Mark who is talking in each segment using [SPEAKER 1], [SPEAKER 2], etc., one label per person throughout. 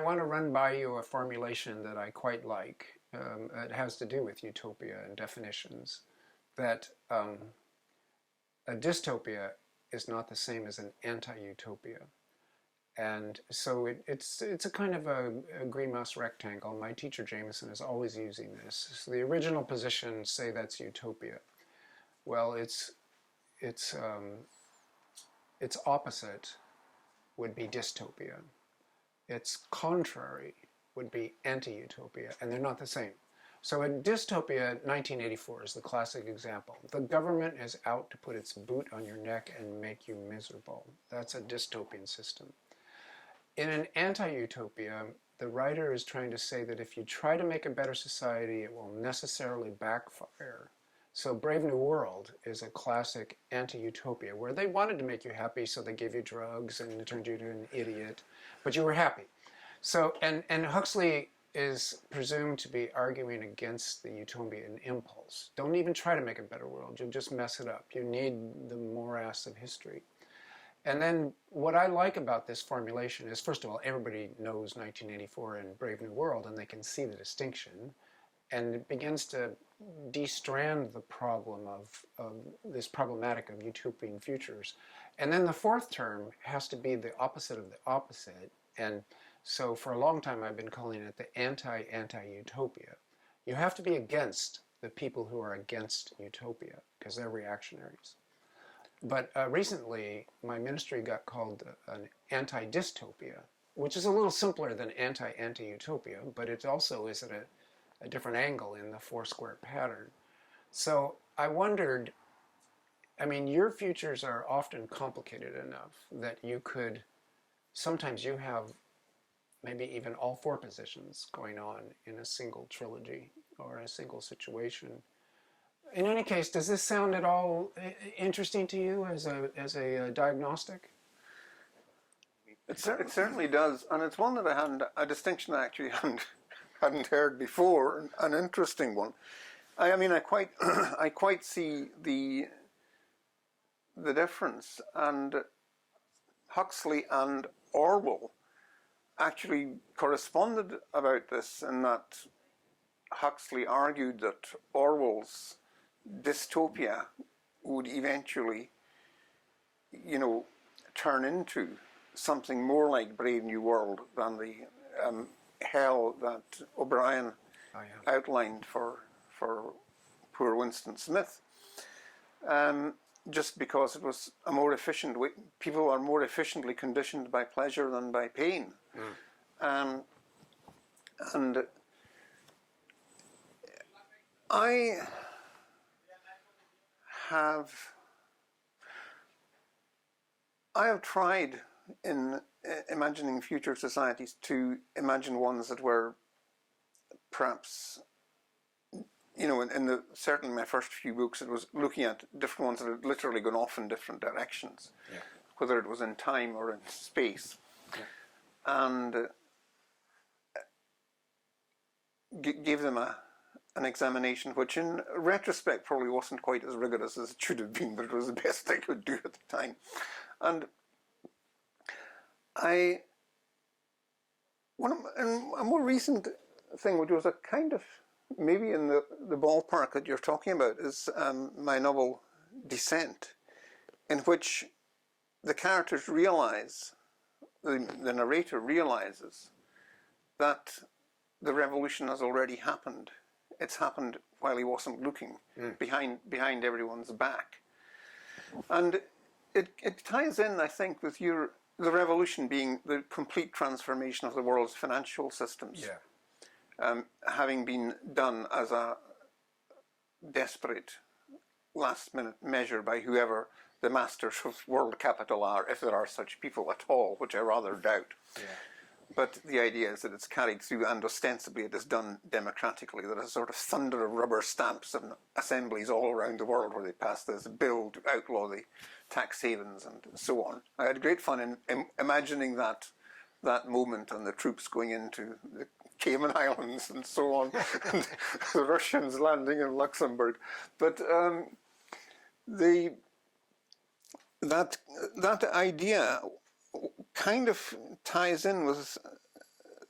[SPEAKER 1] want to run by you a formulation that I quite like. It has to do with utopia and definitions. That a dystopia is not the same as an anti-utopia. And so it's a kind of a green mouse rectangle. My teacher Jameson is always using this. So the original positions say that's utopia. Well, its opposite would be dystopia. Its contrary would be anti-utopia, and they're not the same. So in dystopia, 1984 is the classic example. The government is out to put its boot on your neck and make you miserable. That's a dystopian system. In an anti-utopia, the writer is trying to say that if you try to make a better society, it will necessarily backfire. So Brave New World is a classic anti-utopia where they wanted to make you happy, so they gave you drugs and it turned you into an idiot, but you were happy. So, and Huxley is presumed to be arguing against the utopian impulse. Don't even try to make a better world, you'll just mess it up. You need the morass of history. And then what I like about this formulation is, first of all, everybody knows 1984 and Brave New World, and they can see the distinction. And it begins to de-strand the problem of this problematic of utopian futures. And then the fourth term has to be the opposite of the opposite. And so for a long time I've been calling it the anti-utopia. You have to be against the people who are against utopia, because they're reactionaries. But recently, my ministry got called an anti-dystopia, which is a little simpler than anti-utopia, but it also is at a different angle in the four-square pattern. So I wondered, I mean, your futures are often complicated enough that you could, sometimes you have maybe even all four positions going on in a single trilogy or a single situation. In any case, does this sound at all interesting to you as a diagnostic?
[SPEAKER 2] It certainly does, and it's one that I hadn't, a distinction I actually hadn't heard before, an interesting one. I mean, I quite see the difference, and Huxley and Orwell actually corresponded about this, in that Huxley argued that Orwell's dystopia would eventually, turn into something more like Brave New World than the hell that O'Brien outlined for poor Winston Smith. Just because it was a more efficient way. People are more efficiently conditioned by pleasure than by pain. And I have tried in imagining future societies to imagine ones that were perhaps, certainly my first few books, it was looking at different ones that had literally gone off in different directions, whether it was in time or in space. And gave them an examination which in retrospect probably wasn't quite as rigorous as it should have been, but it was the best I could do at the time. And a more recent thing, which was a kind of maybe in the ballpark that you're talking about, is my novel Descent, in which the characters realize, the narrator realizes that the revolution has already happened. It's happened while he wasn't looking, behind everyone's back. And it ties in, I think, with the revolution being the complete transformation of the world's financial systems, having been done as a desperate last-minute measure by whoever the masters of world capital are, if there are such people at all, which I rather doubt. But the idea is that it's carried through, and ostensibly it is done democratically. There is a sort of thunder of rubber stamps and assemblies all around the world where they pass this bill to outlaw the tax havens and so on. I had great fun in imagining that moment, and the troops going into the Cayman Islands and so on, and the Russians landing in Luxembourg. But that idea kind of ties in with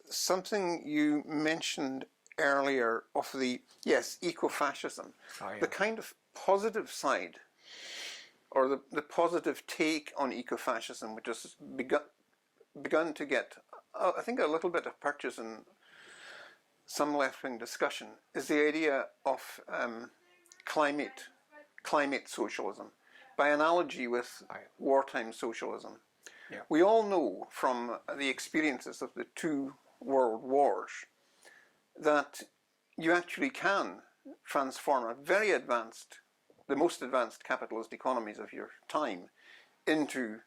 [SPEAKER 2] something you mentioned earlier of the, yes, eco-fascism,
[SPEAKER 1] Oh, yeah.
[SPEAKER 2] the kind of positive side, or the positive take on eco-fascism, which has begun to get, I think, a little bit of purchase in some left-wing discussion, is the idea of climate socialism, by analogy with wartime socialism.
[SPEAKER 1] Yeah.
[SPEAKER 2] We all know from the experiences of the two world wars that you actually can transform a very advanced, the most advanced capitalist economies of your time into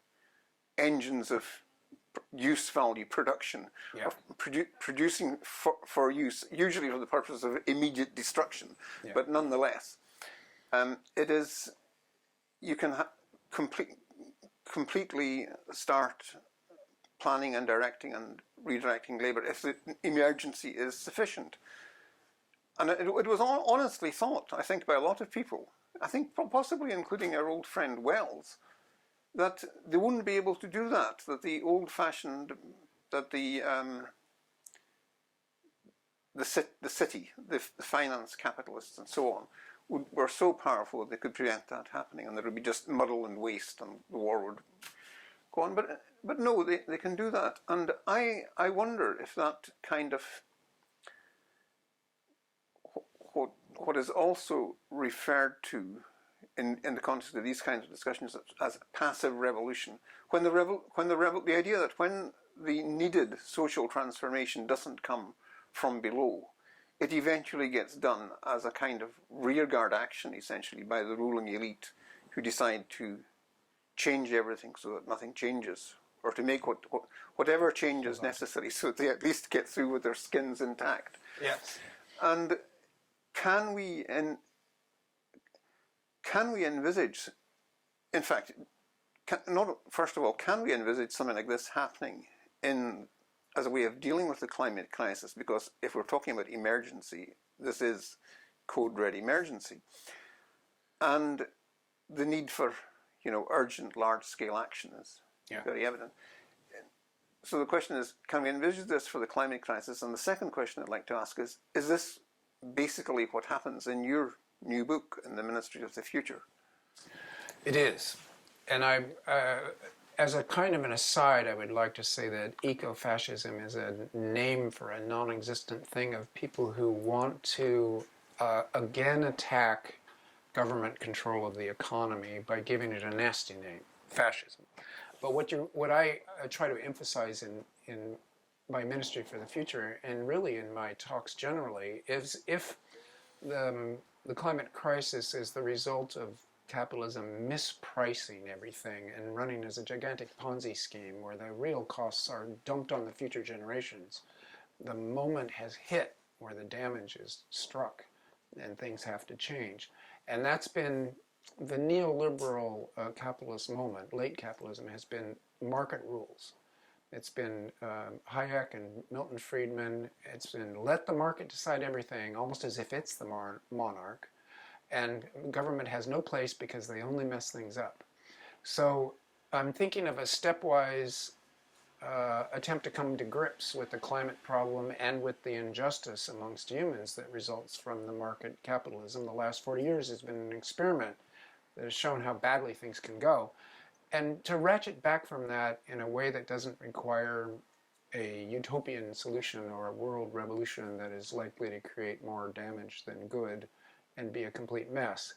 [SPEAKER 2] engines of use value production,
[SPEAKER 1] Yeah.
[SPEAKER 2] of producing for use, usually for the purpose of immediate destruction,
[SPEAKER 1] Yeah.
[SPEAKER 2] but nonetheless, it is, you can completely start planning and directing and redirecting labour if the emergency is sufficient. And it was honestly thought, I think, by a lot of people, I think possibly including our old friend Wells, that they wouldn't be able to do that, that the old-fashioned, that the city, the finance capitalists and so on, were so powerful that they could prevent that happening, and there would be just muddle and waste, and the war would go on. But no, they can do that. And I wonder if that kind of, what is also referred to in the context of these kinds of discussions as passive revolution, the idea that when the needed social transformation doesn't come from below, it eventually gets done as a kind of rearguard action, essentially, by the ruling elite, who decide to change everything so that nothing changes, or to make whatever change is necessary so that they at least get through with their skins intact.
[SPEAKER 1] Yes.
[SPEAKER 2] And can we envisage, in fact, first of all, can we envisage something like this happening as a way of dealing with the climate crisis? Because if we're talking about emergency, this is code-red emergency. And the need for, urgent large-scale action is very evident. So the question is, can we envisage this for the climate crisis? And the second question I'd like to ask is this basically what happens in your new book, in the Ministry of the Future?
[SPEAKER 1] It is. And as a kind of an aside, I would like to say that eco-fascism is a name for a non-existent thing of people who want to again attack government control of the economy by giving it a nasty name, fascism. But what I try to emphasize in my Ministry for the Future, and really in my talks generally, is if the climate crisis is the result of capitalism mispricing everything and running as a gigantic Ponzi scheme where the real costs are dumped on the future generations, the moment has hit where the damage is struck and things have to change. And that's been the neoliberal capitalist moment. Late capitalism has been market rules. It's been Hayek and Milton Friedman. It's been let the market decide everything, almost as if it's the monarch. And government has no place because they only mess things up. So I'm thinking of a stepwise attempt to come to grips with the climate problem and with the injustice amongst humans that results from the market capitalism. The last 40 years has been an experiment that has shown how badly things can go. And to ratchet back from that in a way that doesn't require a utopian solution or a world revolution that is likely to create more damage than good and be a complete mess,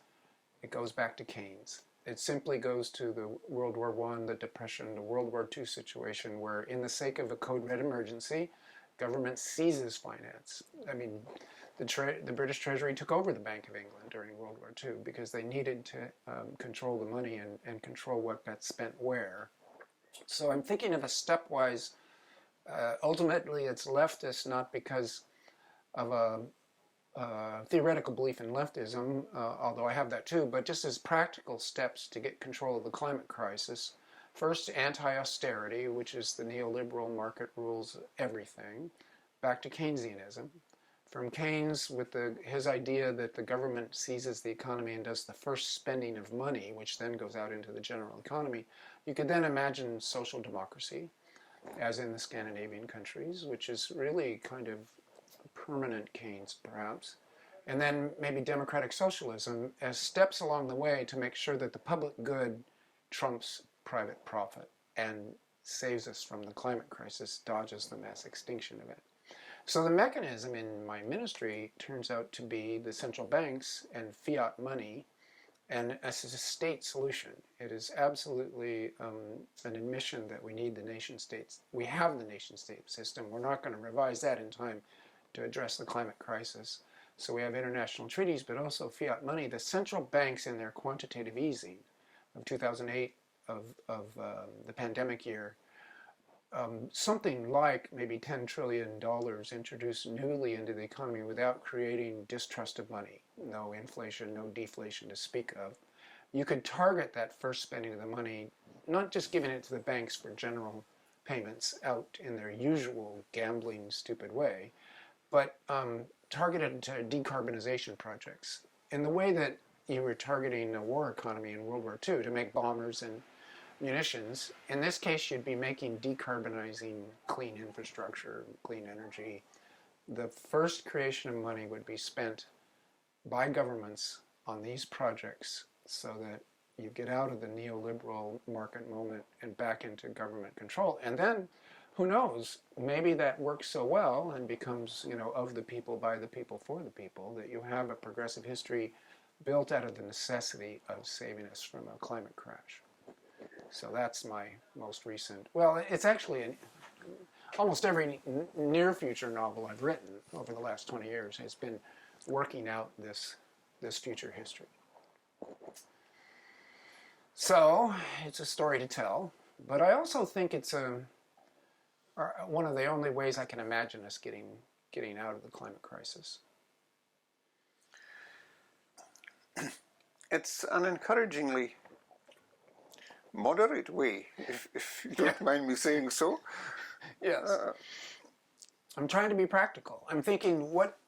[SPEAKER 1] it goes back to Keynes. It simply goes to the World War I, the Depression, the World War II situation where, in the sake of a code-red emergency, government seizes finance. I mean, the British Treasury took over the Bank of England during World War II because they needed to control the money and control what got spent where. So I'm thinking of a stepwise, ultimately it's leftist not because of a theoretical belief in leftism, although I have that too, but just as practical steps to get control of the climate crisis. First, anti-austerity, which is the neoliberal market rules everything, back to Keynesianism. From Keynes, with his idea that the government seizes the economy and does the first spending of money, which then goes out into the general economy, you could then imagine social democracy. as in the Scandinavian countries, which is really kind of permanent Keynes, perhaps. And then maybe democratic socialism as steps along the way to make sure that the public good trumps private profit and saves us from the climate crisis, dodges the mass extinction event. So the mechanism in my ministry turns out to be the central banks and fiat money, and as a state solution. It is absolutely an admission that we need the nation states. We have the nation state system. We're not going to revise that in time to address the climate crisis. So we have international treaties, but also fiat money. The central banks in their quantitative easing of 2008, of the pandemic year, something like maybe $10 trillion introduced newly into the economy without creating distrust of money. No inflation, no deflation to speak of. You could target that first spending of the money, not just giving it to the banks for general payments out in their usual gambling, stupid way, but targeted to decarbonization projects in the way that you were targeting a war economy in World War II to make bombers and munitions. In this case, you'd be making decarbonizing clean infrastructure, clean energy. The first creation of money would be spent by governments on these projects so that you get out of the neoliberal market moment and back into government control. And then, who knows, maybe that works so well and becomes, of the people, by the people, for the people, that you have a progressive history built out of the necessity of saving us from a climate crash. So that's my most recent, well, it's actually almost every near future novel I've written over the last 20 years has been working out this future history. So it's a story to tell, but I also think it's one of the only ways I can imagine us getting out of the climate crisis.
[SPEAKER 2] It's an encouragingly moderate way, if you don't mind me saying so.
[SPEAKER 1] Yes. I'm trying to be practical. I'm thinking, what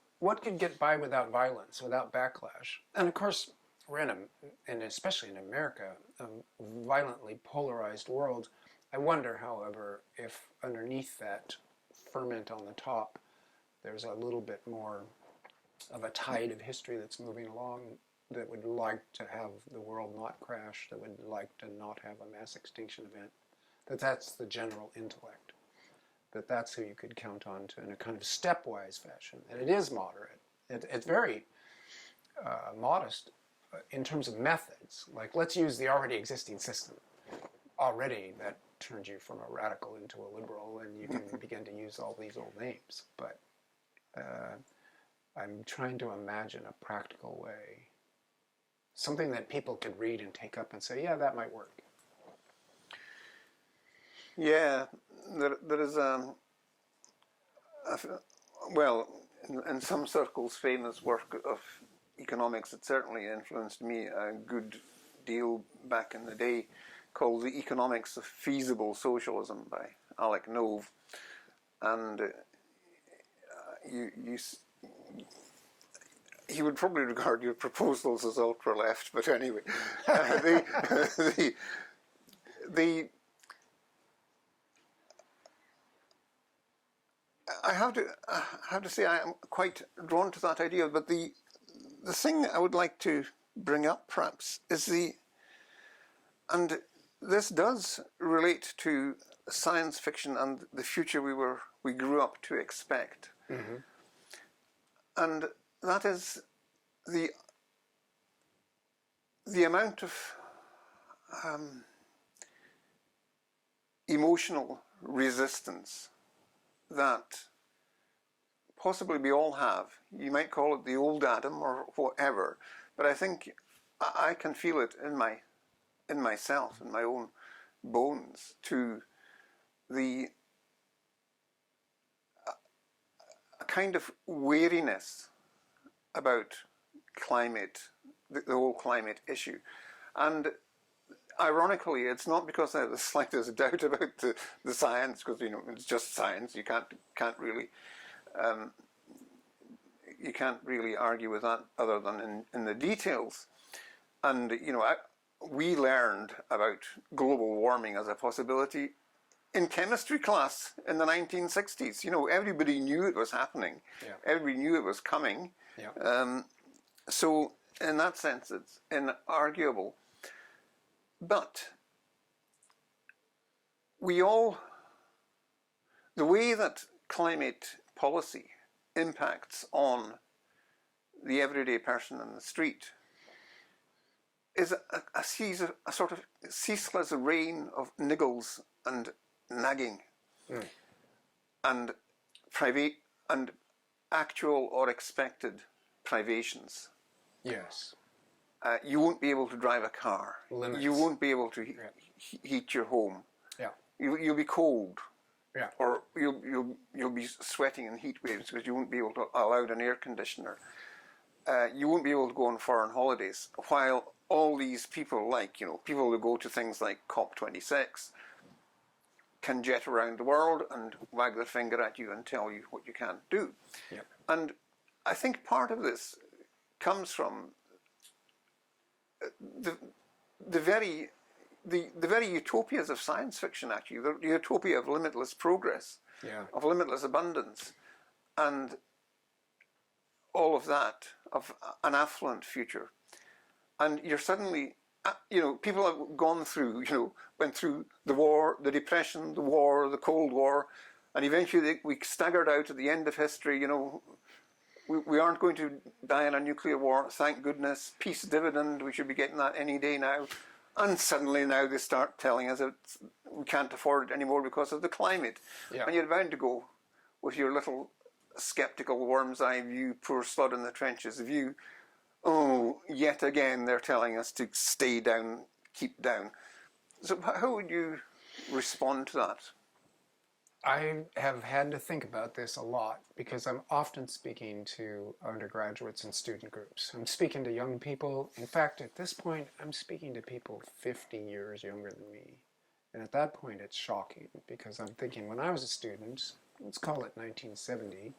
[SPEAKER 1] could get by without violence, without backlash? And of course, we're and especially in America, a violently polarized world. I wonder, however, if underneath that ferment on the top, there's a little bit more of a tide of history that's moving along that would like to have the world not crash, that would like to not have a mass extinction event, that's the general intellect, that's who you could count on to in a kind of stepwise fashion. And it is moderate. It's very modest in terms of methods. Like, let's use the already existing system. Already that turns you from a radical into a liberal, and you can begin to use all these old names. But I'm trying to imagine a practical way, something that people could read and take up and say, yeah, that might work.
[SPEAKER 2] Yeah, there is well, in some circles, famous work of economics that certainly influenced me a good deal back in the day, called The Economics of Feasible Socialism by Alec Nove. And he would probably regard your proposals as ultra-left, but anyway, I have to say I am quite drawn to that idea. But the thing I would like to bring up, perhaps, is and this does relate to science fiction and the future we grew up to expect, mm-hmm. and that is the amount of emotional resistance that possibly we all have. You might call it the old Adam or whatever, but I think I can feel it in myself, in my own bones, to a kind of weariness about climate, the whole climate issue. And ironically, it's not because I have the slightest doubt about the science, because it's just science. You can't really argue with that other than in the details. And we learned about global warming as a possibility in chemistry class in the 1960s. You know, everybody knew it was happening.
[SPEAKER 1] Yeah.
[SPEAKER 2] Everybody knew it was coming.
[SPEAKER 1] Yeah.
[SPEAKER 2] So in that sense, it's inarguable. But the way that climate policy impacts on the everyday person in the street is a sort of ceaseless rain of niggles and nagging and private and actual or expected privations.
[SPEAKER 1] Yes.
[SPEAKER 2] You won't be able to drive a car.
[SPEAKER 1] Limits.
[SPEAKER 2] You won't be able to heat your home.
[SPEAKER 1] Yeah.
[SPEAKER 2] You'll be cold.
[SPEAKER 1] Yeah.
[SPEAKER 2] Or you'll be sweating in heat waves because you won't be able to allow an air conditioner. You won't be able to go on foreign holidays. While all these people, like, you know, people who go to things like COP26 can jet around the world and wag their finger at you and tell you what you can't do.
[SPEAKER 1] Yep.
[SPEAKER 2] And I think part of this comes from the very utopias of science fiction, actually, the utopia of limitless progress, of limitless abundance, and all of that, of an affluent future. And you're suddenly, you know, people have gone through, you know, went through the war, the Depression, the war, the Cold War, and eventually we staggered out at the end of history, you know. We aren't going to die in a nuclear war, thank goodness. Peace dividend, we should be getting that any day now. And suddenly now they start telling us that we can't afford it anymore because of the climate.
[SPEAKER 1] Yeah.
[SPEAKER 2] And you're bound to go with your little sceptical worm's eye view, poor slud in the trenches view. Oh, yet again they're telling us to stay down, keep down. So how would you respond to that?
[SPEAKER 1] I have had to think about this a lot because I'm often speaking to undergraduates and student groups. I'm speaking to young people. In fact, at this point, I'm speaking to people 50 years younger than me. And at that point, it's shocking because I'm thinking when I was a student, let's call it 1970,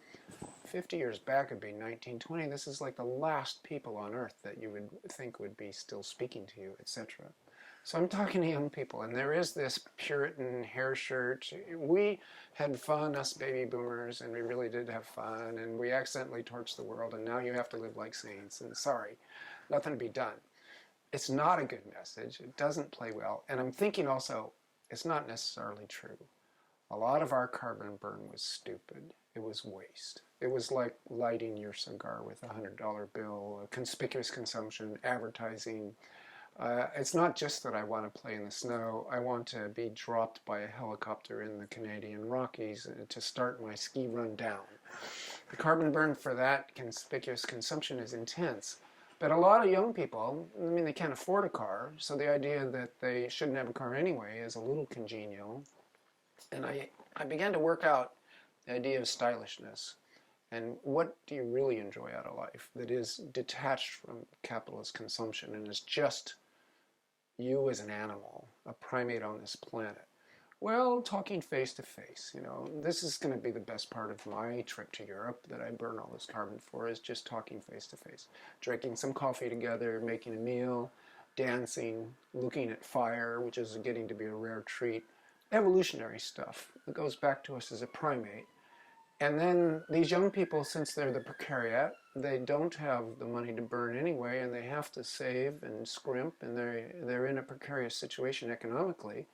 [SPEAKER 1] 50 years back would be 1920. This is like the last people on earth that you would think would be still speaking to you, etc. So I'm talking to young people, and there is this Puritan hair shirt. We had fun, us baby boomers, and we really did have fun, and we accidentally torched the world, and now you have to live like saints, and sorry, nothing to be done. It's not a good message. It doesn't play well. And I'm thinking also, it's not necessarily true. A lot of our carbon burn was stupid. It was waste. It was like lighting your cigar with a $100 bill, conspicuous consumption, advertising. It's not just that I want to play in the snow. I want to be dropped by a helicopter in the Canadian Rockies to start my ski run down. The carbon burn for that conspicuous consumption is intense. But a lot of young people, I mean, they can't afford a car, so the idea that they shouldn't have a car anyway is a little congenial. And I began to work out the idea of stylishness. And what do you really enjoy out of life that is detached from capitalist consumption and is just you as an animal, a primate on this planet? Well, talking face to face, you know, this is going to be the best part of my trip to Europe that I burn all this carbon for, is just talking face to face. Drinking some coffee together, making a meal, dancing, looking at fire, which is getting to be a rare treat. Evolutionary stuff that goes back to us as a primate. And then these young people, since they're the precariat, they don't have the money to burn anyway, and they have to save and scrimp, and they're in a precarious situation economically.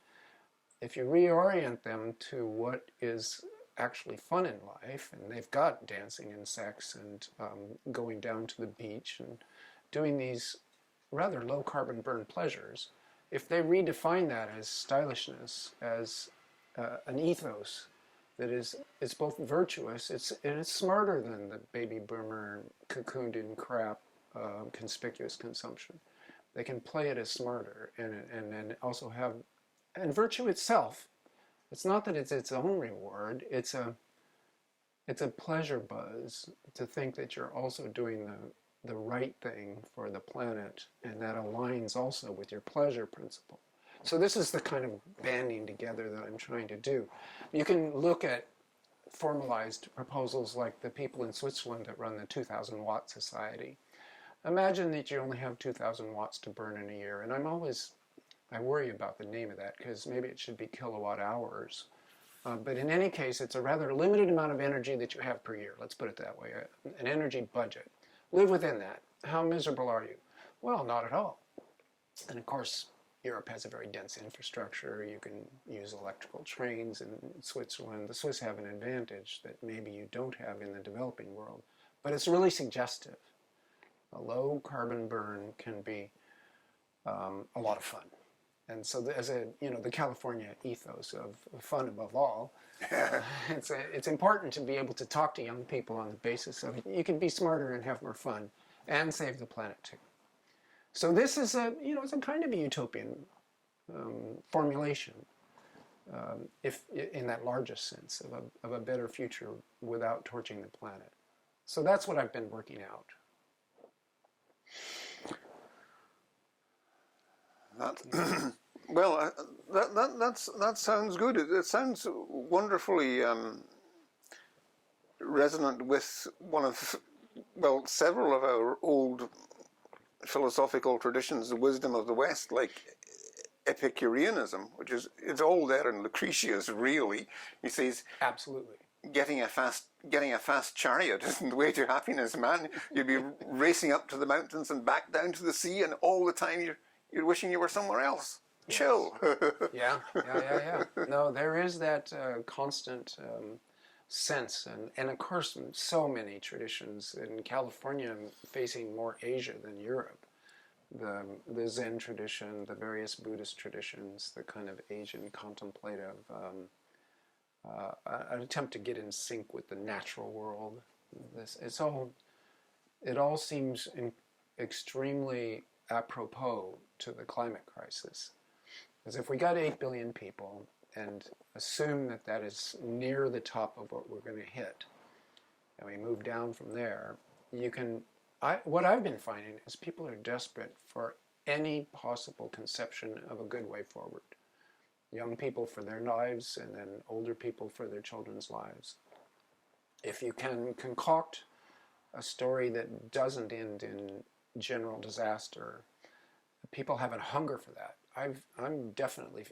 [SPEAKER 1] If you reorient them to what is actually fun in life, and they've got dancing and sex and going down to the beach and doing these rather low carbon burn pleasures, if they redefine that as stylishness, as an ethos that is both virtuous, and it's smarter than the baby boomer cocooned in crap conspicuous consumption. They can play it as smarter and also have, and virtue itself, it's not that it's its own reward, it's a pleasure buzz to think that you're also doing the right thing for the planet, and that aligns also with your pleasure principle. So this is the kind of banding together that I'm trying to do. You can look at formalized proposals like the people in Switzerland that run the 2,000 watt society. Imagine that you only have 2,000 watts to burn in a year, and I'm always I worry about the name of that because maybe it should be kilowatt hours. But in any case, it's a rather limited amount of energy that you have per year. Let's put it that way, an energy budget. Live within that. How miserable are you? Well, not at all. And of course, Europe has a very dense infrastructure. You can use electrical trains in Switzerland. The Swiss have an advantage that maybe you don't have in the developing world. But it's really suggestive. A low carbon burn can be a lot of fun. And so as the California ethos of fun above all, it's important to be able to talk to young people on the basis of you can be smarter and have more fun and save the planet too. So this is it's a kind of a utopian formulation, if in that largest sense of a better future without torching the planet. So that's what I've been working out.
[SPEAKER 2] Well, that sounds good. It sounds wonderfully resonant with several of our old philosophical traditions, the wisdom of the West, like Epicureanism, which is it's all there in Lucretius. Really, he says
[SPEAKER 1] absolutely.
[SPEAKER 2] Getting a fast chariot isn't the way to happiness, man. You'd be racing up to the mountains and back down to the sea, and all the time you're wishing you were somewhere else. Yes. Chill.
[SPEAKER 1] Yeah. No, there is that constant sense, and of course, so many traditions in California facing more Asia than Europe. The Zen tradition, the various Buddhist traditions, the kind of Asian contemplative, an attempt to get in sync with the natural world. It all seems extremely apropos to the climate crisis. Because if we got 8 billion people and assume that is near the top of what we're going to hit, and we move down from there, what I've been finding is people are desperate for any possible conception of a good way forward. Young people for their lives, and then older people for their children's lives. If you can concoct a story that doesn't end in general disaster, people have a hunger for that. I'm definitely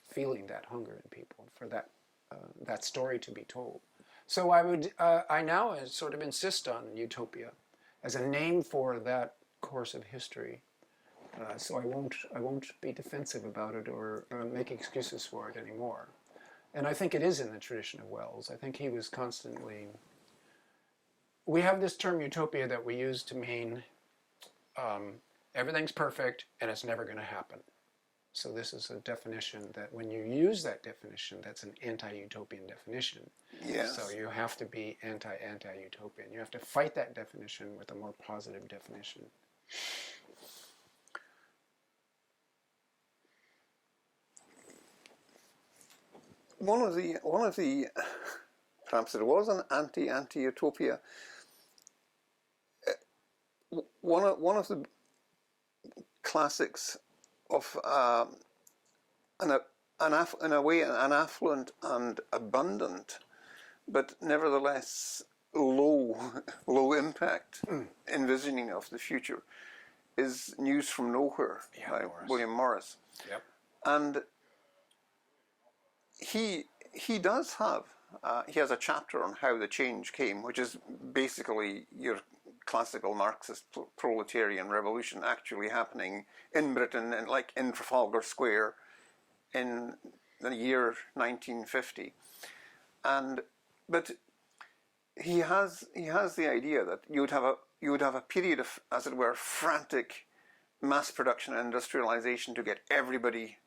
[SPEAKER 1] feeling that hunger in people for that story to be told. So I now sort of insist on utopia as a name for that course of history. So I won't be defensive about it or make excuses for it anymore. And I think it is in the tradition of Wells. I think he was constantly. We have this term utopia that we use to mean everything's perfect and it's never going to happen. So this is a definition that when you use that definition, that's an anti-utopian definition.
[SPEAKER 2] Yes.
[SPEAKER 1] So you have to be anti-utopian. You have to fight that definition with a more positive definition.
[SPEAKER 2] One of the perhaps it was an anti-utopia. One of the classics of in a way an affluent and abundant, but nevertheless low impact envisioning of the future is News from Nowhere by William Morris.
[SPEAKER 1] Yep.
[SPEAKER 2] And he does have he has a chapter on how the change came, which is basically your classical Marxist proletarian revolution actually happening in Britain, in Trafalgar Square in the year 1950. But he has the idea that you would have a period of, as it were, frantic mass production and industrialization to get everybody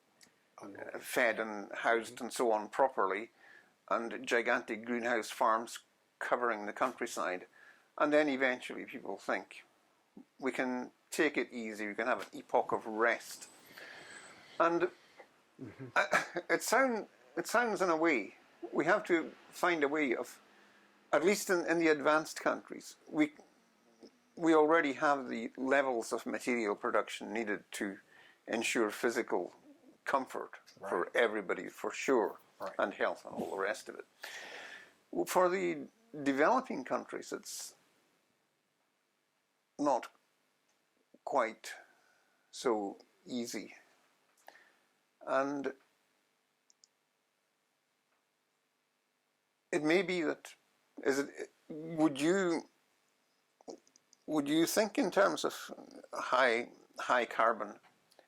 [SPEAKER 2] fed and housed and so on properly, and gigantic greenhouse farms covering the countryside. And then eventually people think, we can take it easy, we can have an epoch of rest. And it sounds in a way, we have to find a way of, at least in the advanced countries, we already have the levels of material production needed to ensure physical comfort for everybody, for sure, and health and all the rest of it. For the developing countries, it's not quite so easy. And it may be that, would you think in terms of high carbon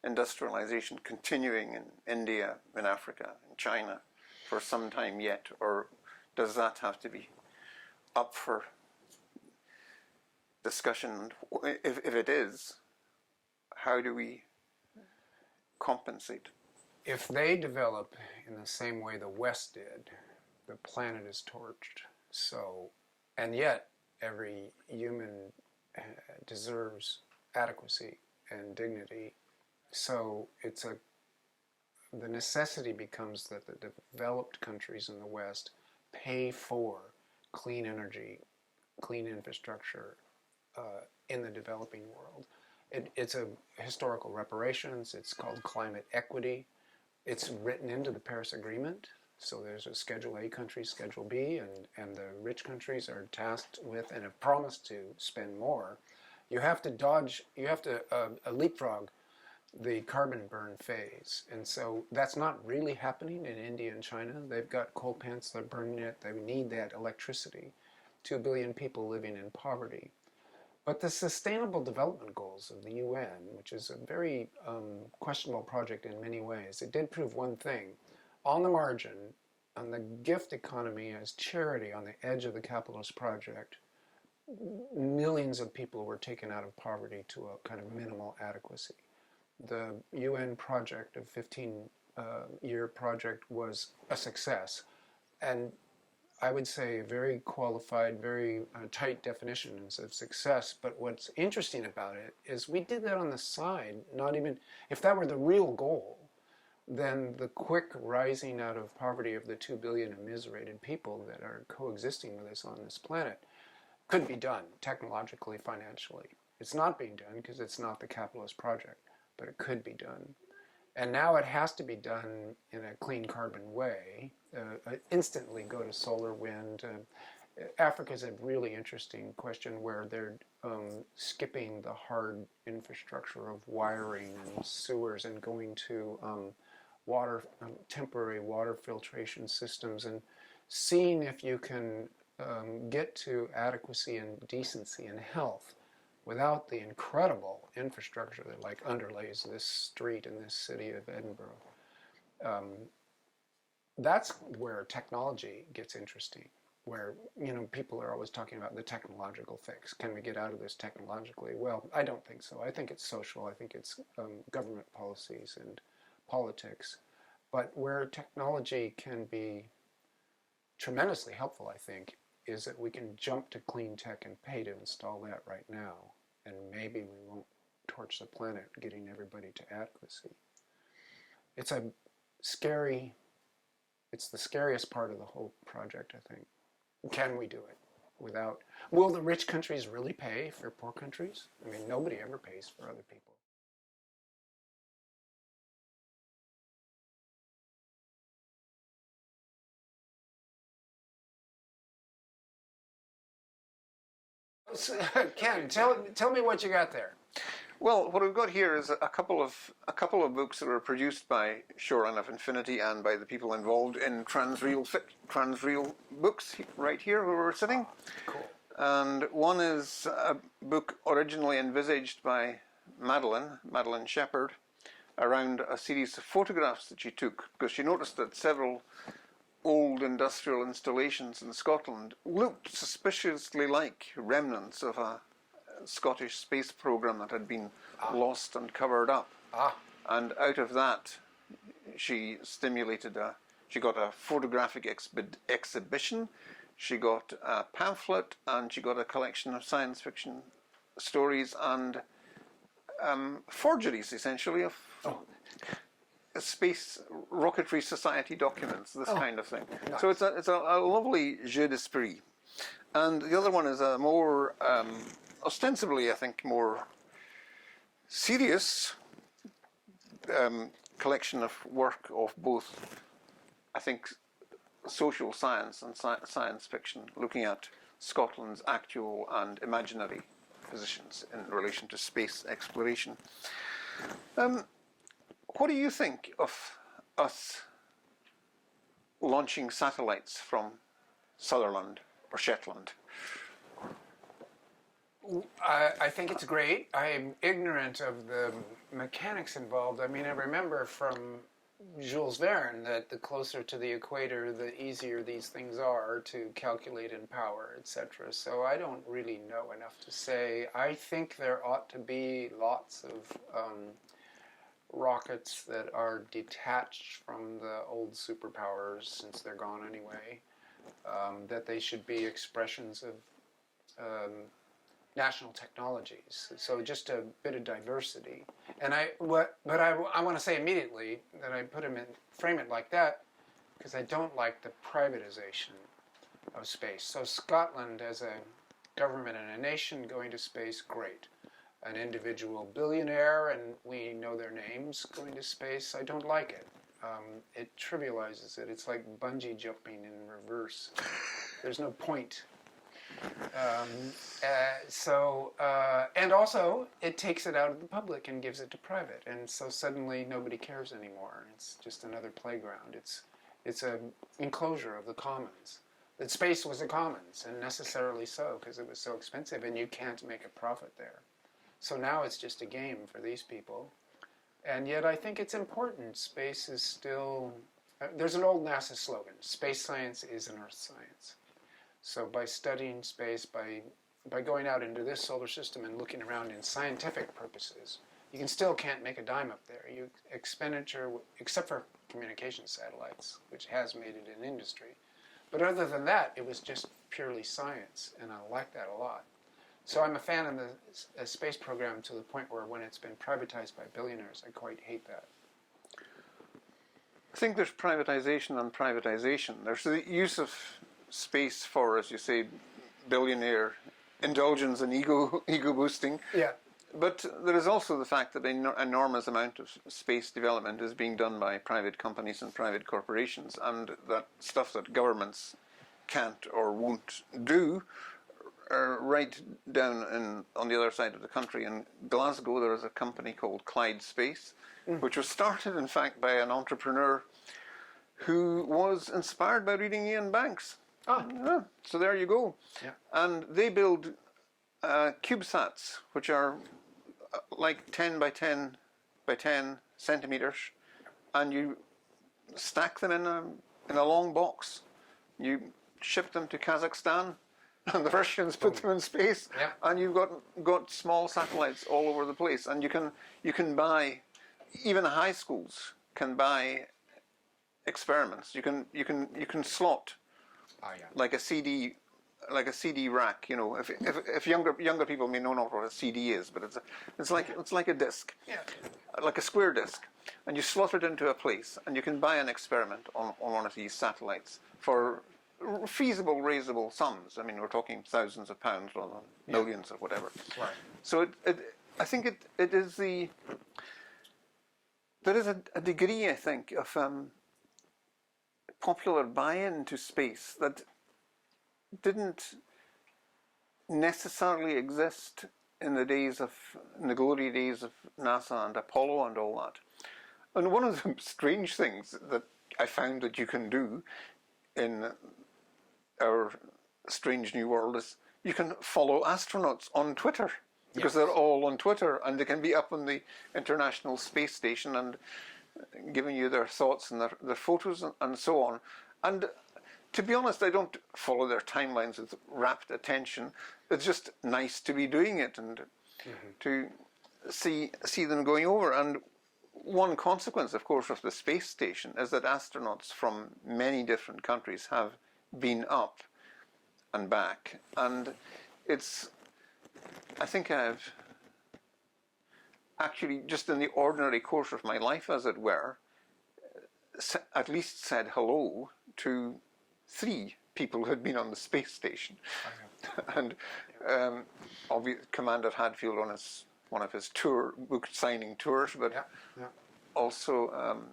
[SPEAKER 2] industrialization continuing in India, in Africa, in China for some time yet, or does that have to be up for discussion? If it is, how do we compensate?
[SPEAKER 1] If they develop in the same way the West did, the planet is torched. So, and yet every human deserves adequacy and dignity. So the necessity becomes that the developed countries in the West pay for clean energy, clean infrastructure in the developing world. It's a historical reparations. It's called climate equity. It's written into the Paris Agreement. So there's a Schedule A country, Schedule B, and the rich countries are tasked with and have promised to spend more. You have to leapfrog the carbon burn phase. And so that's not really happening in India and China. They've got coal plants, they're burning it, they need that electricity. 2 billion people living in poverty. But the Sustainable Development Goals of the UN, which is a very questionable project in many ways, it did prove one thing. On the margin, on the gift economy as charity on the edge of the capitalist project, millions of people were taken out of poverty to a kind of minimal adequacy. The UN project, a 15-year project, was a success. And I would say very qualified, very tight definitions of success. But what's interesting about it is we did that on the side, not even, if that were the real goal, then the quick rising out of poverty of the 2 billion immiserated people that are coexisting with us on this planet could be done technologically, financially. It's not being done because it's not the capitalist project, but it could be done. And now it has to be done in a clean carbon way. Instantly go to solar, wind. Africa's a really interesting question where they're skipping the hard infrastructure of wiring and sewers and going to temporary water filtration systems and seeing if you can get to adequacy and decency and health without the incredible infrastructure that like underlays this street in this city of Edinburgh. That's where technology gets interesting, where people are always talking about the technological fix. Can we get out of this technologically? Well, I don't think so. I think it's social. I think it's government policies and politics. But where technology can be tremendously helpful, I think, is that we can jump to clean tech and pay to install that right now. And maybe we won't torch the planet getting everybody to adequacy. It's the scariest part of the whole project, I think. Can we do it without? Will the rich countries really pay for poor countries? I mean, nobody ever pays for other people. Ken, tell me what you got there.
[SPEAKER 2] Well, what we've got here is a couple of books that were produced by Shoreline of Infinity and by the people involved in Transreal Books right here where we're sitting.
[SPEAKER 1] Cool.
[SPEAKER 2] And one is a book originally envisaged by Madeline Shepherd, around a series of photographs that she took, because she noticed that several old industrial installations in Scotland looked suspiciously like remnants of a Scottish space program that had been lost and covered up. And out of that, she got a photographic exhibition, she got a pamphlet, and she got a collection of science fiction stories and forgeries, essentially, of space rocketry society documents, this kind of thing. Nice. So it's a lovely jeu d'esprit. And the other one is a more ostensibly, I think, more serious collection of work of both, I think, social science and science fiction, looking at Scotland's actual and imaginary positions in relation to space exploration. What do you think of us launching satellites from Sutherland or Shetland?
[SPEAKER 1] I think it's great. I'm ignorant of the mechanics involved. I mean, I remember from Jules Verne that the closer to the equator, the easier these things are to calculate in power, etc. So I don't really know enough to say. I think there ought to be lots of rockets that are detached from the old superpowers, since they're gone anyway, that they should be expressions of national technologies. So just a bit of diversity. And I want to say immediately that I frame it like that because I don't like the privatization of space. So Scotland as a government and a nation going to space, great. An individual billionaire, and we know their names, going to space, I don't like it. It trivializes it. It's like bungee jumping in reverse. There's no point. And also it takes it out of the public and gives it to private, and so suddenly nobody cares anymore. It's just another playground. It's an enclosure of the commons. That space was a commons, and necessarily so, because it was so expensive, and you can't make a profit there. So now it's just a game for these people, and yet I think it's important. Space is still. There's an old NASA slogan: "Space science is an Earth science." So by studying space, by going out into this solar system and looking around in scientific purposes, you can't make a dime up there. Expenditure, except for communication satellites, which has made it an industry. But other than that, it was just purely science, and I like that a lot. So I'm a fan of the space program to the point where when it's been privatized by billionaires, I quite hate that.
[SPEAKER 2] I think there's privatization and privatization. There's the use of space for, as you say, billionaire indulgence and ego boosting.
[SPEAKER 1] Yeah.
[SPEAKER 2] But there is also the fact that an enormous amount of space development is being done by private companies and private corporations, and that stuff that governments can't or won't do right down on the other side of the country. In Glasgow, there is a company called Clyde Space, which was started, in fact, by an entrepreneur who was inspired by reading Ian Banks. Yeah, so there you go.
[SPEAKER 1] Yeah.
[SPEAKER 2] And they build CubeSats, which are like 10 by 10 by 10 centimeters, and you stack them in a long box. You ship them to Kazakhstan, and the Russians put them in space,
[SPEAKER 1] yeah.
[SPEAKER 2] and you've got small satellites all over the place. And you can buy, even high schools can buy experiments. You can slot like a CD rack. You know, if younger people may know not what a CD is, but it's like a disc,
[SPEAKER 1] yeah,
[SPEAKER 2] like a square disc, and you slot it into a place, and you can buy an experiment on one of these satellites for feasible, raisable sums. I mean, we're talking thousands of pounds rather than millions or whatever.
[SPEAKER 1] Right.
[SPEAKER 2] So I think it is there is a degree, I think, of popular buy-in to space that didn't necessarily exist in the glory days of NASA and Apollo and all that. And one of the strange things that I found that you can do in our strange new world is you can follow astronauts on Twitter, because they're all on Twitter, and they can be up on the International Space Station and giving you their thoughts and their photos and so on. And to be honest, I don't follow their timelines with rapt attention. It's just nice to be doing it and to see them going over. And one consequence, of course, of the space station is that astronauts from many different countries have been up and back. And I think I've actually, just in the ordinary course of my life, as it were, at least said hello to 3 people who had been on the space station. And Commander Hadfield on one of his book signing tours, but also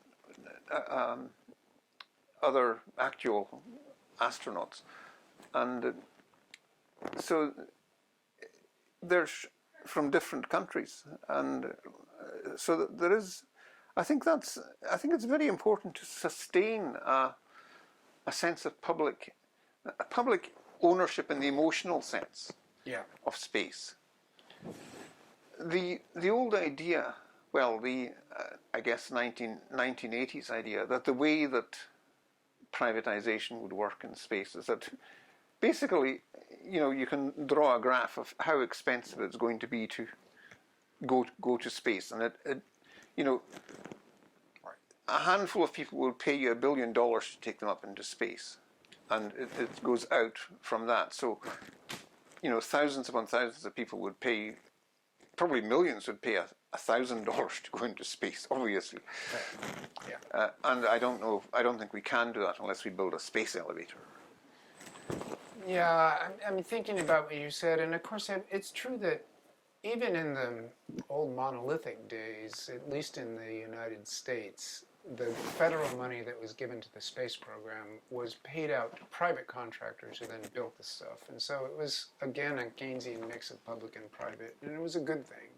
[SPEAKER 2] other actual astronauts. And so they're from different countries, and so there is I think it's very important to sustain a sense of public ownership in the emotional sense of space. The old idea, well, the I guess 1980s idea that the way that privatization would work in space is that basically, you can draw a graph of how expensive it's going to be to go to space, and a handful of people will pay you $1 billion to take them up into space, and it goes out from that. So, thousands upon thousands of people would pay, probably millions would pay $1,000 to go into space, obviously.
[SPEAKER 1] Yeah.
[SPEAKER 2] And I don't think we can do that unless we build a space elevator.
[SPEAKER 1] Yeah, I'm thinking about what you said, and of course it's true that even in the old monolithic days, at least in the United States, the federal money that was given to the space program was paid out to private contractors who then built the stuff. And so it was, again, a Keynesian mix of public and private, and it was a good thing.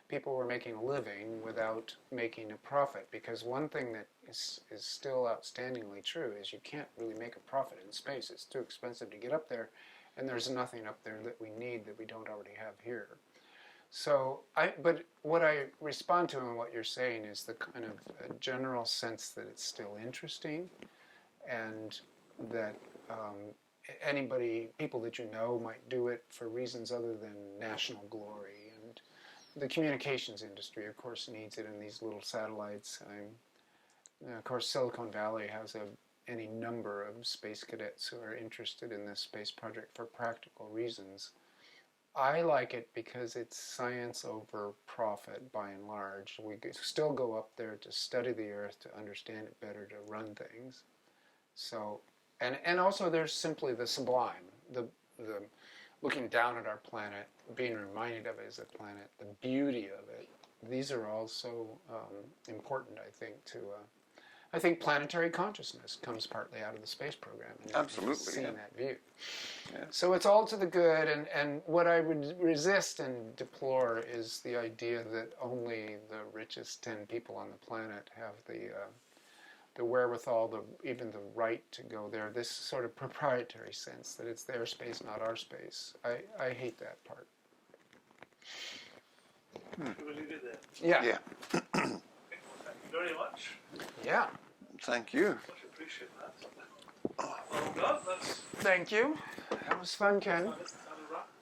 [SPEAKER 1] People were making a living without making a profit, because one thing that is still outstandingly true is you can't really make a profit in space. It's too expensive to get up there, and there's nothing up there that we need that we don't already have here. So, but what I respond to in what you're saying is the kind of general sense that it's still interesting, and that people that you know might do it for reasons other than national glory. And the communications industry, of course, needs it in these little satellites. Of course, Silicon Valley has any number of space cadets who are interested in this space project for practical reasons. I like it because it's science over profit by and large. We still go up there to study the Earth, to understand it better, to run things. So, and also there's simply the sublime, the looking down at our planet, being reminded of it as a planet, the beauty of it. These are all so important, I think, to... I think planetary consciousness comes partly out of the space program. And
[SPEAKER 2] absolutely,
[SPEAKER 1] seeing that view.
[SPEAKER 2] Yeah.
[SPEAKER 1] So it's all to the good, and what I would resist and deplore is the idea that only the richest 10 people on the planet have the wherewithal, even the right to go there. This sort of proprietary sense that it's their space, not our space. I hate that part.
[SPEAKER 3] Should we leave it there?
[SPEAKER 1] Yeah.
[SPEAKER 2] Yeah.
[SPEAKER 3] Thank you very much.
[SPEAKER 1] Yeah.
[SPEAKER 2] Thank you.
[SPEAKER 3] Much appreciate that. Well done.
[SPEAKER 1] Thank you. That was fun, Ken.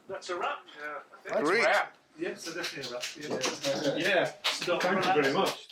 [SPEAKER 3] That's a wrap. Yeah.
[SPEAKER 1] Let's
[SPEAKER 2] Great.
[SPEAKER 1] wrap.
[SPEAKER 3] Yes, so definitely a wrap. Yeah.
[SPEAKER 4] Thank you very much.